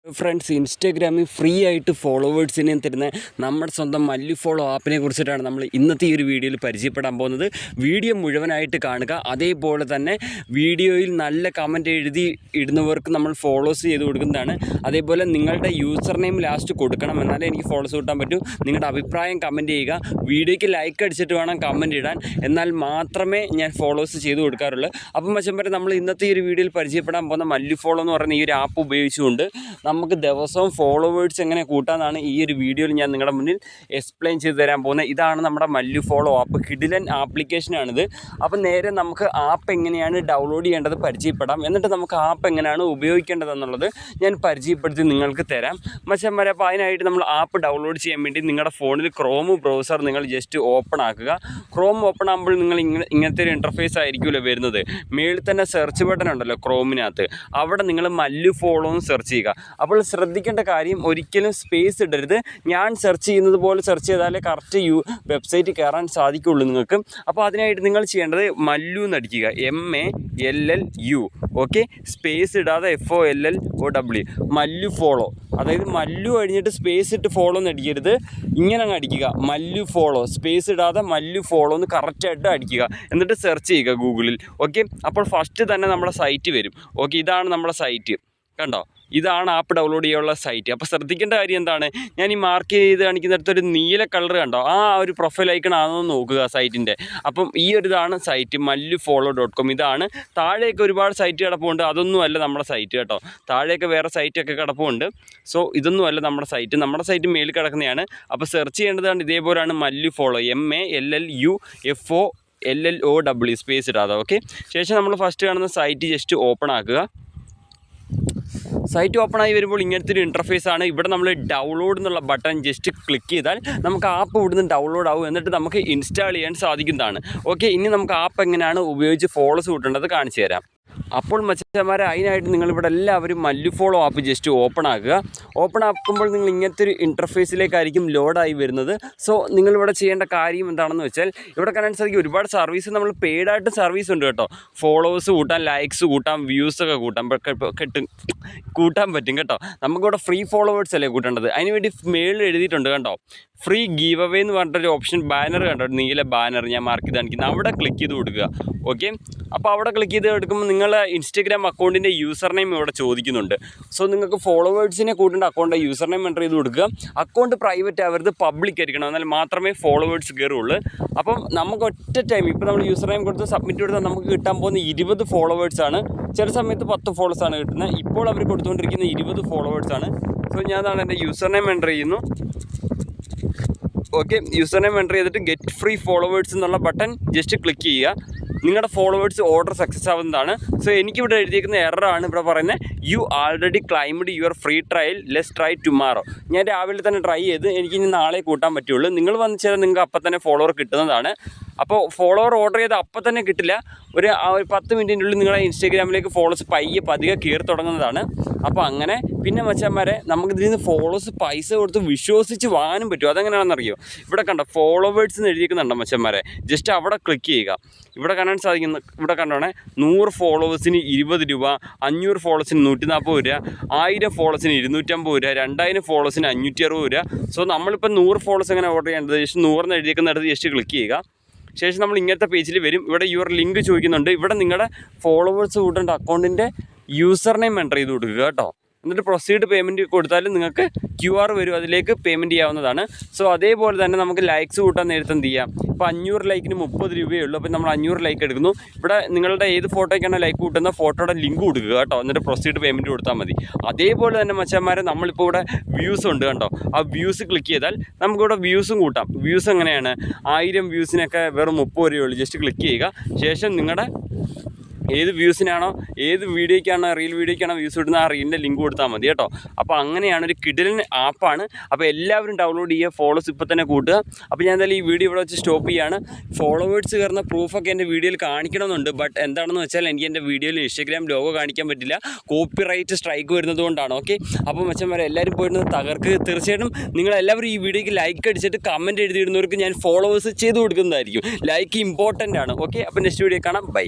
Friends, ഇൻസ്റ്റാഗ്രാമിൽ free ആയിട്ട് ഫോളോവേഴ്സിനെ തരുന്ന നമ്മുടെ സ്വന്തം മല്ലു ഫോളോ ആപ്പിനെ കുറിച്ചിട്ടാണ് നമ്മൾ ഇന്നത്തെ ഈ ഒരു വീഡിയോയിൽ പരിചയപ്പെടാൻ പോകുന്നത്. വീഡിയോ മുഴുവനായിട്ട് കാണുക. അതേപോലെ തന്നെ വീഡിയോയിൽ നല്ല കമൻറ്റ് എഴുതി ഇടുന്നവർക്ക് നമ്മൾ ഫോളോസ് ചെയ്ത് കൊടുക്കുന്നതാണ്. അതേപോലെ നിങ്ങളുടെ യൂസർ നെയിം ലാസ്റ്റ് കൊടുക്കണം, എന്നാലേ എനിക്ക് ഫോളോസ് കിട്ടാൻ പറ്റും. നിങ്ങളുടെ അഭിപ്രായം കമൻറ്റ് ചെയ്യുക. വീഡിയോയ്ക്ക് ലൈക്ക് അടിച്ചിട്ട് വേണം കമൻറ്റ് ഇടാൻ, എന്നാൽ മാത്രമേ ഞാൻ ഫോളോസ് ചെയ്ത് കൊടുക്കാറുള്ളൂ. അപ്പം മച്ചന്മാരെ, നമ്മൾ ഇന്നത്തെ ഈ ഒരു വീഡിയോയിൽ പരിചയപ്പെടാൻ പോകുന്ന മല്ലു ഫോളോ എന്ന് പറയുന്ന ഈ ഒരു ആപ്പ് ഉപയോഗിച്ചുകൊണ്ട് നമുക്ക് ദിവസവും ഫോളോവേഴ്സ് എങ്ങനെ കൂട്ടാമെന്നാണ് ഈ ഒരു വീഡിയോയിൽ ഞാൻ നിങ്ങളുടെ മുന്നിൽ എക്സ്പ്ലെയിൻ ചെയ്ത് തരാൻ പോകുന്നത്. ഇതാണ് നമ്മുടെ മല്ലു ഫോളോ ആപ്പ്. കിടിലൻ ആപ്ലിക്കേഷനാണിത്. അപ്പം നേരെ നമുക്ക് ആപ്പ് എങ്ങനെയാണ് ഡൗൺലോഡ് ചെയ്യേണ്ടത് പരിചയപ്പെടാം. എന്നിട്ട് നമുക്ക് ആപ്പ് എങ്ങനെയാണ് ഉപയോഗിക്കേണ്ടതെന്നുള്ളത് ഞാൻ പരിചയപ്പെടുത്തി നിങ്ങൾക്ക് തരാം മച്ചന്മാരെ. അപ്പോൾ അതിനായിട്ട് നമ്മൾ ആപ്പ് ഡൗൺലോഡ് ചെയ്യാൻ വേണ്ടി നിങ്ങളുടെ ഫോണിൽ ക്രോം ബ്രൗസർ നിങ്ങൾ ജസ്റ്റ് ഓപ്പൺ ആക്കുക. ക്രോം ഓപ്പൺ ആകുമ്പോൾ നിങ്ങൾ ഇങ്ങനത്തെ ഒരു ഇൻ്റർഫേസ് ആയിരിക്കുമല്ലോ വരുന്നത്. മേളിൽ തന്നെ സെർച്ച് ബട്ടൺ ഉണ്ടല്ലോ ക്രോമിനകത്ത്, അവിടെ നിങ്ങൾ മല്ലു ഫോളോ എന്ന് സെർച്ച് ചെയ്യുക. അപ്പോൾ ശ്രദ്ധിക്കേണ്ട കാര്യം, ഒരിക്കലും സ്പേസ് ഇടരുത്. ഞാൻ സെർച്ച് ചെയ്യുന്നത് പോലെ സെർച്ച് ചെയ്താലേ കറക്റ്റ് വെബ്സൈറ്റ് കയറാൻ സാധിക്കുള്ളൂ നിങ്ങൾക്ക്. അപ്പോൾ അതിനായിട്ട് നിങ്ങൾ ചെയ്യേണ്ടത് മല്ലു എന്നടിക്കുക, MALLU. ഓക്കെ, സ്പേസ് ഇടാതെ FOLLOW, മല്ലു ഫോളോ. അതായത് മല്ലു കഴിഞ്ഞിട്ട് സ്പേസ് ഇട്ട് ഫോളോ എന്ന് അടിക്കരുത്, ഇങ്ങനെ അങ്ങ് അടിക്കുക. മല്ലു ഫോളോ, സ്പേസ് ഇടാതെ മല്ലു ഫോളോ എന്ന് കറക്റ്റായിട്ട് അടിക്കുക. എന്നിട്ട് സെർച്ച് ചെയ്യുക ഗൂഗിളിൽ. ഓക്കെ, അപ്പോൾ ഫസ്റ്റ് തന്നെ നമ്മുടെ സൈറ്റ് വരും. ഓക്കെ, ഇതാണ് നമ്മുടെ സൈറ്റ്. കണ്ടോ, ഇതാണ് ആപ്പ് ഡൗൺലോഡ് ചെയ്യാനുള്ള സൈറ്റ്. അപ്പോൾ ശ്രദ്ധിക്കേണ്ട കാര്യം എന്താണ്, ഞാൻ ഈ മാർക്ക് ചെയ്ത് കാണിക്കുന്നിടത്തൊരു നീല കളർ കണ്ടോ, ആ ഒരു പ്രൊഫൈൽ ഐക്കൺ ആണെന്ന് നോക്കുക സൈറ്റിൻ്റെ. അപ്പം ഈ ഒരു ഇതാണ് സൈറ്റ് mallufollow.com. ഇതാണ്. താഴെയൊക്കെ ഒരുപാട് സൈറ്റ് കിടപ്പുണ്ട്, അതൊന്നും അല്ല നമ്മുടെ സൈറ്റ് കേട്ടോ. താഴെയൊക്കെ വേറെ സൈറ്റൊക്കെ കിടപ്പുണ്ട്. സോ ഇതൊന്നും അല്ല നമ്മുടെ സൈറ്റ്. നമ്മുടെ സൈറ്റ് മേളിൽ കിടക്കുന്നതാണ്. അപ്പോൾ സെർച്ച് ചെയ്യേണ്ടതാണ് ഇതേപോലെയാണ് മല്ലു ഫോളോ, MALLUFOLLOW, സ്പേസ് ഇടാതെ. ഓക്കെ, ശേഷം നമ്മൾ ഫസ്റ്റ് കാണുന്ന സൈറ്റ് ജസ്റ്റ് ഓപ്പൺ ആക്കുക. സൈറ്റ് ഓപ്പൺ ആയി വരുമ്പോൾ ഇങ്ങനത്തെ ഒരു ഇൻ്റർഫേസ് ആണ്. ഇവിടെ നമ്മൾ ഡൗൺലോഡ് എന്നുള്ള ബട്ടൺ ജസ്റ്റ് ക്ലിക്ക് ചെയ്താൽ നമുക്ക് ആപ്പ് ഇവിടുന്ന് ഡൗൺലോഡ് ആവും. എന്നിട്ട് നമുക്ക് ഇൻസ്റ്റാൾ ചെയ്യാൻ സാധിക്കുന്നതാണ്. ഓക്കെ, ഇനി നമുക്ക് ആപ്പ് എങ്ങനെയാണ് ഉപയോഗിച്ച് ഫോളോസ് കൂട്ടേണ്ടത് കാണിച്ചു തരാം. അപ്പോൾ മച്ചന്മാരെ, അതിനായിട്ട് നിങ്ങളിവിടെ എല്ലാവരും Mallu follow app just open ആക്കുക. ഓപ്പൺ ആക്കുമ്പോൾ നിങ്ങൾ ഇങ്ങനത്തെ ഒരു ഇൻ്റർഫേസിലേക്കായിരിക്കും ലോഡായി വരുന്നത്. സോ നിങ്ങളിവിടെ ചെയ്യേണ്ട കാര്യം എന്താണെന്ന് വെച്ചാൽ, ഇവിടെ കാണാൻ സാധിക്കും ഒരുപാട് സർവീസ് നമ്മൾ പെയ്ഡായിട്ട് സർവീസ് ഉണ്ട് കേട്ടോ. ഫോളോവേഴ്സ് കൂട്ടാൻ, ലൈക്സ് കൂട്ടാം, വ്യൂസൊക്കെ കൂട്ടാൻ പറ്റും കേട്ടോ. നമുക്കിവിടെ ഫ്രീ ഫോളോവേഴ്സ് അല്ലേ കൂട്ടേണ്ടത്. അതിനുവേണ്ടി മേളിൽ എഴുതിയിട്ടുണ്ട് കണ്ടോ, ഫ്രീ ഗീവ് അവേ എന്ന് പറഞ്ഞിട്ടൊരു ഓപ്ഷൻ, ബാനർ കണ്ടോ, നീല ബാനർ ഞാൻ മാർക്ക് ചെയ്ത് കാണിക്കുന്നത്. അവിടെ ക്ലിക്ക് ചെയ്ത് കൊടുക്കുക. ഓക്കെ, അപ്പോൾ അവിടെ ക്ലിക്ക് ചെയ്ത് എടുക്കുമ്പോൾ നിങ്ങളുടെ ഇൻസ്റ്റഗ്രാം അക്കൗണ്ടിൻ്റെ യൂസർ നെയിം ഇവിടെ ചോദിക്കുന്നുണ്ട്. സോ നിങ്ങൾക്ക് ഫോളോവേഴ്സിനെ കൂട്ടേണ്ട അക്കൗണ്ട് യൂസർ നെയിം എൻ്റർ ചെയ്ത് കൊടുക്കുക. അക്കൗണ്ട് പ്രൈവറ്റ് ആവരുത്, പബ്ലിക് ആയിരിക്കണം, എന്നാൽ മാത്രമേ ഫോളോവേഴ്സ് കയറുള്ളൂ. അപ്പം നമുക്ക് ഒറ്റ ടൈം, ഇപ്പോൾ നമ്മൾ യൂസർ നെയിം കൊടുത്ത് സബ്മിറ്റ് കൊടുത്താൽ നമുക്ക് കിട്ടാൻ പോകുന്ന 20 ഫോളോവേഴ്സാണ്. ചില സമയത്ത് 10 ഫോളോവേഴ്സാണ് കിട്ടുന്നത്. ഇപ്പോൾ അവർ കൊടുത്തുകൊണ്ടിരിക്കുന്ന 20 ഫോളോവേഴ്സാണ്. സോ ഞാനാണ് എൻ്റെ യൂസർ നെയിം എൻ്റർ ചെയ്യുന്നു. ഓക്കെ, യൂസർ നെയിം എൻ്റർ ചെയ്തിട്ട് ഗെറ്റ് ഫ്രീ ഫോളോവേഴ്സ് എന്നുള്ള ബട്ടൺ ജസ്റ്റ് ക്ലിക്ക് ചെയ്യുക. നിങ്ങളുടെ ഫോളോവേഴ്സ് ഓർഡർ സക്സസ് ആവുന്നതാണ്. സോ എനിക്കിവിടെ എഴുതിയിരിക്കുന്ന എററാണ് ഇവിടെ പറയുന്നത്, you already claimed your free trial, let's try tomorrow. ഞാൻ രാവിലെ തന്നെ ട്രൈ ചെയ്ത് എനിക്കിനി നാളെ കൂട്ടാൻ പറ്റുള്ളൂ. നിങ്ങൾ വന്ന് ചെയ്താൽ നിങ്ങൾക്ക് അപ്പം തന്നെ ഫോളോവർ കിട്ടുന്നതാണ്. അപ്പോൾ ഫോളോവർ ഓർഡർ ചെയ്ത് അപ്പം തന്നെ കിട്ടില്ല, ഒരു 10 മിനിറ്റിനുള്ളിൽ നിങ്ങളെ ഇൻസ്റ്റാഗ്രാമിലേക്ക് ഫോളോസ് പതിയെ കയറി തുടങ്ങുന്നതാണ്. അപ്പോൾ അങ്ങനെ പിന്നെ മച്ചന്മാരെ, നമുക്ക് ഇതിൽ നിന്ന് ഫോളോസ് പൈസ കൊടുത്ത് വിശ്വസിച്ച് വാങ്ങാനും പറ്റും. അതെങ്ങനെയാണെന്നറിയോ, ഇവിടെ കണ്ടോ ഫോളോവേഴ്സ് എന്ന് എഴുതിയിരിക്കുന്നുണ്ടോ മച്ചന്മാരെ, ജസ്റ്റ് അവിടെ ക്ലിക്ക് ചെയ്യുക. ഇവിടെ കാണാൻ സാധിക്കുന്ന, ഇവിടെ കണ്ടോണേ, 100 ഫോളോവേഴ്സിന് 20 രൂപ, 500 ഫോളോവേഴ്സിന് 140 രൂപ, 1000 ഫോളോവേഴ്സിന് 250 രൂപ, 2000 ഫോളോവേഴ്സിന് 560 രൂപ. സോ നമ്മളിപ്പോൾ 100 ഫോളോവേഴ്സ് എങ്ങനെ ഓർഡർ ചെയ്യേണ്ടത്, ജസ്റ്റ് 100 എഴുതിയിരിക്കുന്നിടത്ത് ജസ്റ്റ് ക്ലിക്ക് ചെയ്യുക. ശേഷം നമ്മൾ ഇങ്ങനത്തെ പേജിൽ വരും. ഇവിടെ യുവർ ലിങ്ക് ചോദിക്കുന്നുണ്ട്. ഇവിടെ നിങ്ങളുടെ ഫോളോവേഴ്സ് കൂട്ടേണ്ട അക്കൗണ്ടിൻ്റെ യൂസർ നെയിം എൻ്റർ ചെയ്ത് കൊടുക്കുക കേട്ടോ. എന്നിട്ട് പ്രൊസീഡ് പേയ്മെൻറ്റ് കൊടുത്താൽ നിങ്ങൾക്ക് QR വരും, അതിലേക്ക് പേയ്മെൻറ്റ് ചെയ്യാവുന്നതാണ്. സോ അതേപോലെ തന്നെ നമുക്ക് ലൈക്സ് കൂട്ടാൻ നേരത്തെ എന്ത് ചെയ്യാം, ഇപ്പോൾ 500 ലൈക്കിന് 30 രൂപയേ ഉള്ളൂ. അപ്പോൾ നമ്മൾ 500 ലൈക്ക് എടുക്കുന്നു. ഇവിടെ നിങ്ങളുടെ ഏത് ഫോട്ടോയ്ക്കാണോ ലൈക്ക് കൂട്ടുന്ന ഫോട്ടോയുടെ ലിങ്ക് കൊടുക്കുക കേട്ടോ. എന്നിട്ട് പ്രൊസീഡ് പേയ്മെൻറ്റ് കൊടുത്താൽ മതി. അതേപോലെ തന്നെ മച്ചന്മാരെ, നമ്മളിപ്പോൾ ഇവിടെ വ്യൂസ് ഉണ്ട് കണ്ടോ, ആ വ്യൂസ് ക്ലിക്ക് ചെയ്താൽ നമുക്കിവിടെ വ്യൂസും കൂട്ടാം. വ്യൂസ് എങ്ങനെയാണ്, 1000 വ്യൂസിനൊക്കെ വെറും 30 രൂപയുള്ളൂ. ജസ്റ്റ് ക്ലിക്ക് ചെയ്യുക. ശേഷം നിങ്ങളുടെ ഏത് വ്യൂസിനാണോ, ഏത് വീഡിയോയ്ക്കാണോ, റീൽ വീഡിയോയ്ക്കാണോ വ്യൂസ് കിട്ടുന്ന ആ റീലിൻ്റെ ലിങ്ക് കൊടുത്താൽ മതി കേട്ടോ. അപ്പോൾ അങ്ങനെയാണ്, ഒരു കിടിലൻ ആപ്പാണ്. അപ്പോൾ എല്ലാവരും ഡൗൺലോഡ് ചെയ്യുക, ഫോളോസ് ഇപ്പോൾ തന്നെ കൂട്ടുക. അപ്പോൾ ഞാൻ എന്തായാലും ഈ വീഡിയോ ഇവിടെ വെച്ച് സ്റ്റോപ്പ് ചെയ്യുകയാണ്. ഫോളോവേഴ്സ് കയറുന്ന പ്രൂഫൊക്കെ എൻ്റെ വീഡിയോയിൽ കാണിക്കണമെന്നുണ്ട്. ബട്ട് എന്താണെന്ന് വെച്ചാൽ എനിക്ക് എൻ്റെ വീഡിയോയിൽ ഇൻസ്റ്റാഗ്രാം ലോഗോ കാണിക്കാൻ പറ്റില്ല, കോപ്പിറൈറ്റ് സ്ട്രൈക്ക് വരുന്നതുകൊണ്ടാണ്. ഓക്കെ, അപ്പോൾ മച്ചന്മാരെ എല്ലാവരും പോയിട്ട് തകർക്ക്. തീർച്ചയായിട്ടും നിങ്ങളെല്ലാവരും ഈ വീഡിയോയ്ക്ക് ലൈക്ക് അടിച്ചിട്ട് കമൻറ്റ് എഴുതിയിടുന്നവർക്ക് ഞാൻ ഫോളോവേഴ്സ് ചെയ്ത് കൊടുക്കുന്നതായിരിക്കും. ലൈക്ക് ഇമ്പോർട്ടൻ്റ് ആണ്. ഓക്കെ, അപ്പോൾ നെക്സ്റ്റ് വീഡിയോ കാണാം. ബൈ.